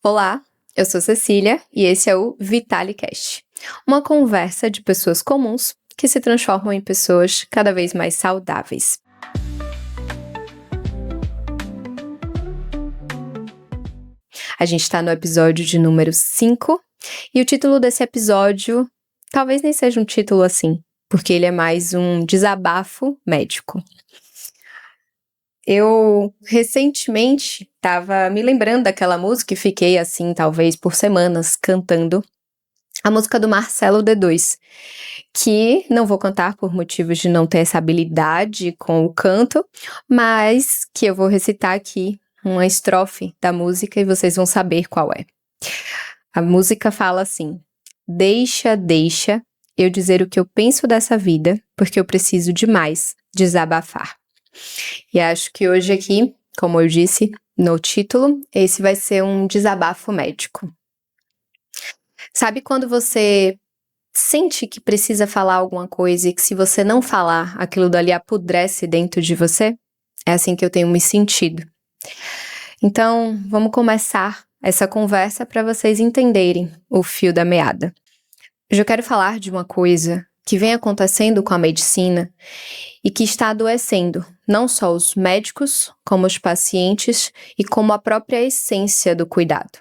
Olá, eu sou Cecília e esse é o VitaliCast, uma conversa de pessoas comuns que se transformam em pessoas cada vez mais saudáveis. A gente está no episódio de número 5 e o título desse episódio talvez nem seja um título assim, porque ele é mais um desabafo médico. Eu recentemente estava me lembrando daquela música e fiquei assim, talvez por semanas, cantando a música do Marcelo D2, que não vou cantar por motivos de não ter essa habilidade com o canto, mas que eu vou recitar aqui uma estrofe da música e vocês vão saber qual é. A música fala assim: deixa eu dizer o que eu penso dessa vida, porque eu preciso demais desabafar. E acho que hoje aqui, como eu disse no título, esse vai ser um desabafo médico. Sabe quando você sente que precisa falar alguma coisa e que se você não falar, aquilo dali apodrece dentro de você? É assim que eu tenho me sentido. Então, vamos começar essa conversa para vocês entenderem o fio da meada. Eu já quero falar de uma coisa que vem acontecendo com a medicina e que está adoecendo não só os médicos, como os pacientes e como a própria essência do cuidado.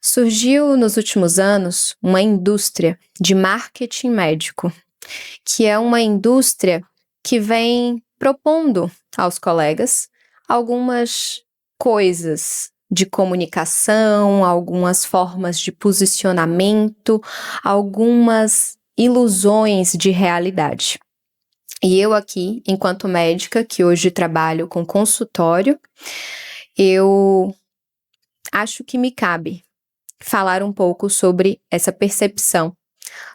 Surgiu nos últimos anos uma indústria de marketing médico, que é uma indústria que vem propondo aos colegas algumas coisas de comunicação, algumas formas de posicionamento, algumas ilusões de realidade. E eu aqui, enquanto médica, que hoje trabalho com consultório, eu acho que me cabe falar um pouco sobre essa percepção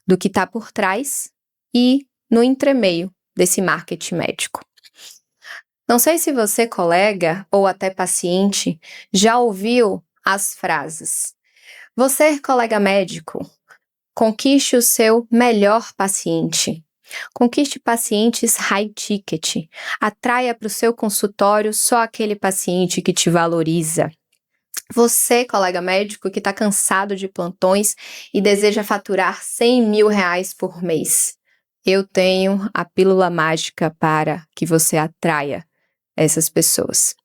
do que está por trás e no entremeio desse marketing médico. Não sei se você, colega ou até paciente, já ouviu as frases: você, colega médico, conquiste o seu melhor paciente. Conquiste pacientes high ticket. Atraia para o seu consultório só aquele paciente que te valoriza. Você, colega médico, que está cansado de plantões e deseja faturar R$100.000 por mês. Eu tenho a pílula mágica para que você atraia essas pessoas.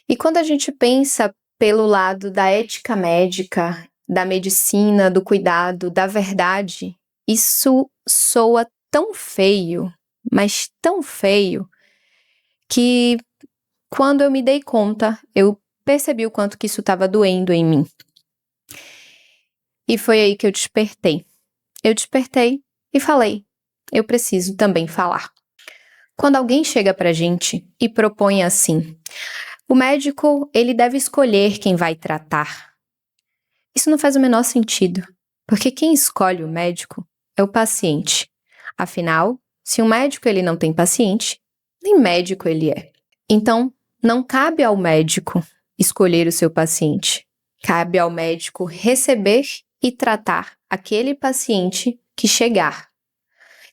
E quando a gente pensa pelo lado da ética médica, da medicina, do cuidado, da verdade, isso soa tão feio, mas tão feio, que quando eu me dei conta, eu percebi o quanto que isso estava doendo em mim. E foi aí que eu despertei. Eu despertei e falei: eu preciso também falar. Quando alguém chega pra gente e propõe assim: o médico, ele deve escolher quem vai tratar. Isso não faz o menor sentido, porque quem escolhe o médico é o paciente. Afinal, se um médico ele não tem paciente, nem médico ele é. Então, não cabe ao médico escolher o seu paciente. Cabe ao médico receber e tratar aquele paciente que chegar.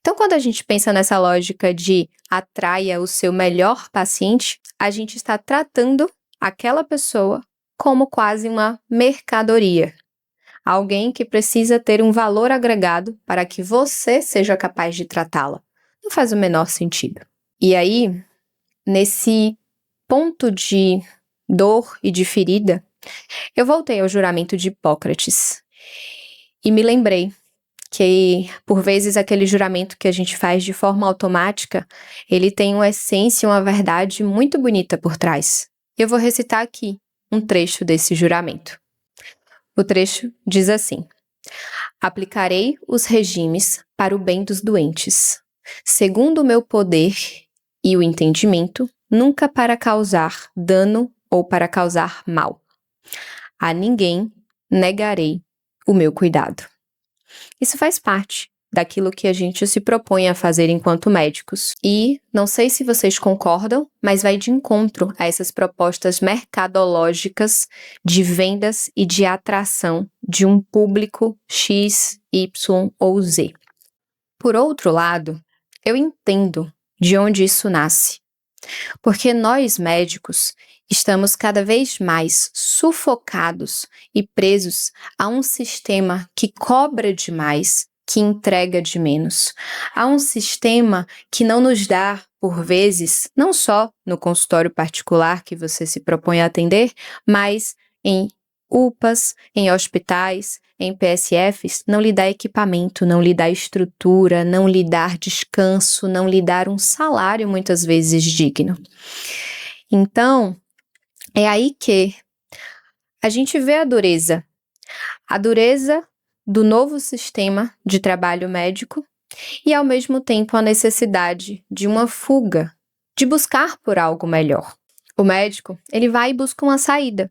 Então, quando a gente pensa nessa lógica de atraia o seu melhor paciente, a gente está tratando aquela pessoa como quase uma mercadoria. Alguém que precisa ter um valor agregado para que você seja capaz de tratá-la. Não faz o menor sentido. E aí, nesse ponto de dor e de ferida, eu voltei ao juramento de Hipócrates e me lembrei que, por vezes, aquele juramento que a gente faz de forma automática, ele tem uma essência, uma verdade muito bonita por trás. Eu vou recitar aqui um trecho desse juramento. O trecho diz assim: aplicarei os regimes para o bem dos doentes, segundo o meu poder e o entendimento, nunca para causar dano ou para causar mal. A ninguém negarei o meu cuidado. Isso faz parte daquilo que a gente se propõe a fazer enquanto médicos. E não sei se vocês concordam, mas vai de encontro a essas propostas mercadológicas de vendas e de atração de um público X, Y ou Z. Por outro lado, eu entendo de onde isso nasce. Porque nós médicos Estamos cada vez mais sufocados e presos a um sistema que cobra demais, que entrega de menos. A um sistema que não nos dá, por vezes, não só no consultório particular que você se propõe a atender, mas em UPAs, em hospitais, em PSFs, não lhe dá equipamento, não lhe dá estrutura, não lhe dá descanso, não lhe dá um salário muitas vezes digno. Então, é aí que a gente vê a dureza do novo sistema de trabalho médico e, ao mesmo tempo, a necessidade de uma fuga, de buscar por algo melhor. O médico, ele vai e busca uma saída.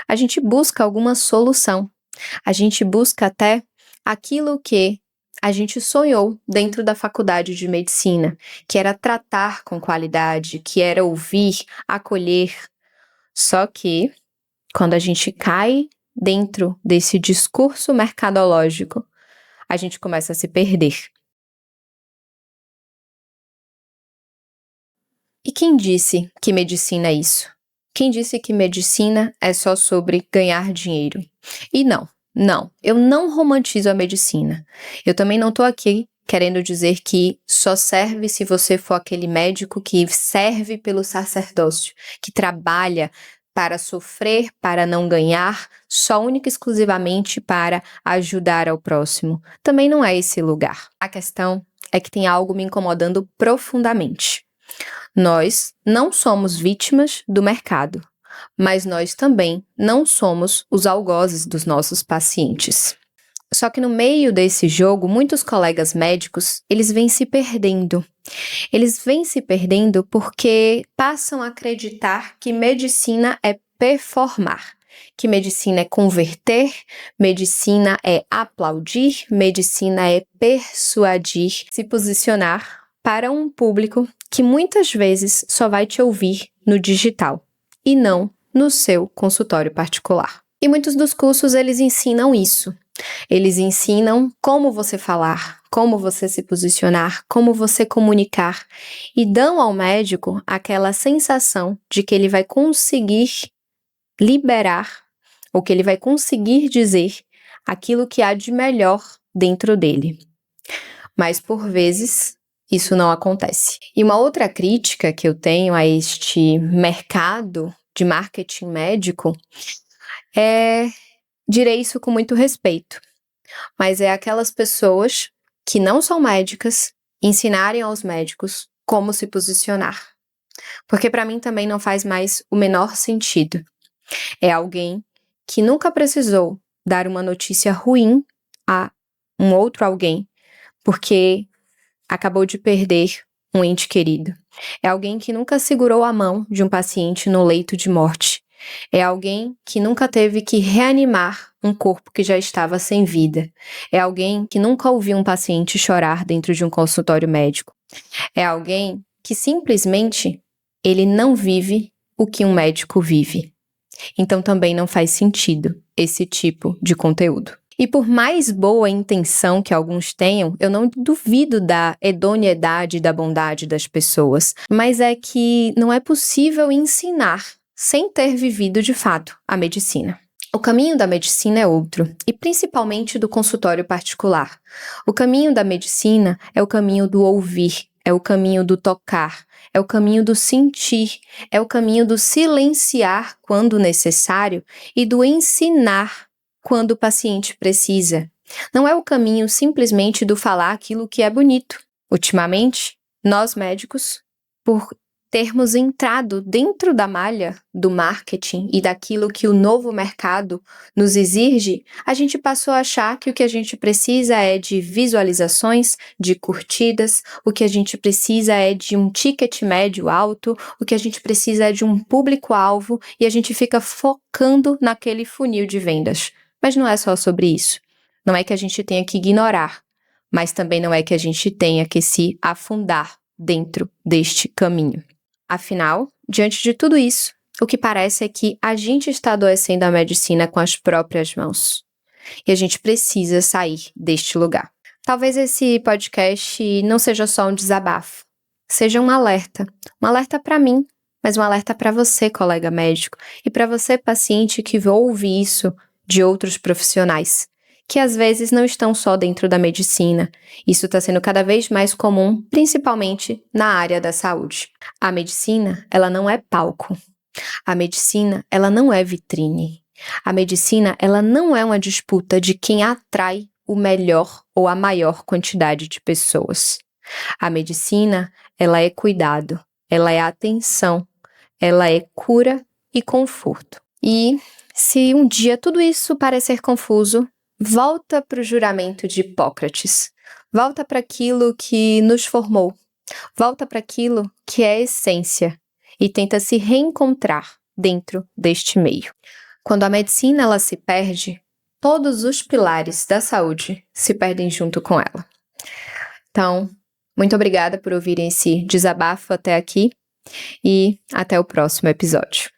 A gente busca alguma solução. A gente busca até aquilo que a gente sonhou dentro da faculdade de medicina, que era tratar com qualidade, que era ouvir, acolher. Só que, quando a gente cai dentro desse discurso mercadológico, a gente começa a se perder. E quem disse que medicina é isso? Quem disse que medicina é só sobre ganhar dinheiro? E não, eu não romantizo a medicina. Eu também não estou aqui querendo dizer que só serve se você for aquele médico que serve pelo sacerdócio, que trabalha para sofrer, para não ganhar, só única e exclusivamente para ajudar ao próximo. Também não é esse lugar. A questão é que tem algo me incomodando profundamente. Nós não somos vítimas do mercado, mas nós também não somos os algozes dos nossos pacientes. Só que no meio desse jogo, muitos colegas médicos, eles vêm se perdendo. Eles vêm se perdendo porque passam a acreditar que medicina é performar, que medicina é converter, medicina é aplaudir, medicina é persuadir, se posicionar para um público que muitas vezes só vai te ouvir no digital e não no seu consultório particular. E muitos dos cursos eles ensinam isso. Eles ensinam como você falar, como você se posicionar, como você comunicar e dão ao médico aquela sensação de que ele vai conseguir liberar ou que ele vai conseguir dizer aquilo que há de melhor dentro dele. Mas por vezes isso não acontece. E uma outra crítica que eu tenho a este mercado de marketing médico direi isso com muito respeito, mas é aquelas pessoas que não são médicas ensinarem aos médicos como se posicionar. Porque para mim também não faz mais o menor sentido. É alguém que nunca precisou dar uma notícia ruim a um outro alguém, porque acabou de perder um ente querido. É alguém que nunca segurou a mão de um paciente no leito de morte. É alguém que nunca teve que reanimar um corpo que já estava sem vida. É alguém que nunca ouviu um paciente chorar dentro de um consultório médico. É alguém que simplesmente ele não vive o que um médico vive. Então também não faz sentido esse tipo de conteúdo. E por mais boa intenção que alguns tenham, eu não duvido da idoneidade e da bondade das pessoas, mas é que não é possível ensinar sem ter vivido de fato a medicina. O caminho da medicina é outro, e principalmente do consultório particular. O caminho da medicina é o caminho do ouvir, é o caminho do tocar, é o caminho do sentir, é o caminho do silenciar quando necessário e do ensinar quando o paciente precisa. Não é o caminho simplesmente do falar aquilo que é bonito. Ultimamente, nós médicos, por termos entrado dentro da malha do marketing e daquilo que o novo mercado nos exige, a gente passou a achar que o que a gente precisa é de visualizações, de curtidas, o que a gente precisa é de um ticket médio alto, o que a gente precisa é de um público-alvo e a gente fica focando naquele funil de vendas. Mas não é só sobre isso. Não é que a gente tenha que ignorar, mas também não é que a gente tenha que se afundar dentro deste caminho. Afinal, diante de tudo isso, o que parece é que a gente está adoecendo a medicina com as próprias mãos. E a gente precisa sair deste lugar. Talvez esse podcast não seja só um desabafo, seja um alerta para mim, mas um alerta para você, colega médico, e para você, paciente, que ouve isso de outros profissionais, que às vezes não estão só dentro da medicina. Isso está sendo cada vez mais comum, principalmente na área da saúde. A medicina, ela não é palco. A medicina, ela não é vitrine. A medicina, ela não é uma disputa de quem atrai o melhor ou a maior quantidade de pessoas. A medicina, ela é cuidado, ela é atenção, ela é cura e conforto. E se um dia tudo isso parecer confuso, volta para o juramento de Hipócrates. Volta para aquilo que nos formou. Volta para aquilo que é a essência e tenta se reencontrar dentro deste meio. Quando a medicina ela se perde, todos os pilares da saúde se perdem junto com ela. Então, muito obrigada por ouvirem esse desabafo até aqui e até o próximo episódio.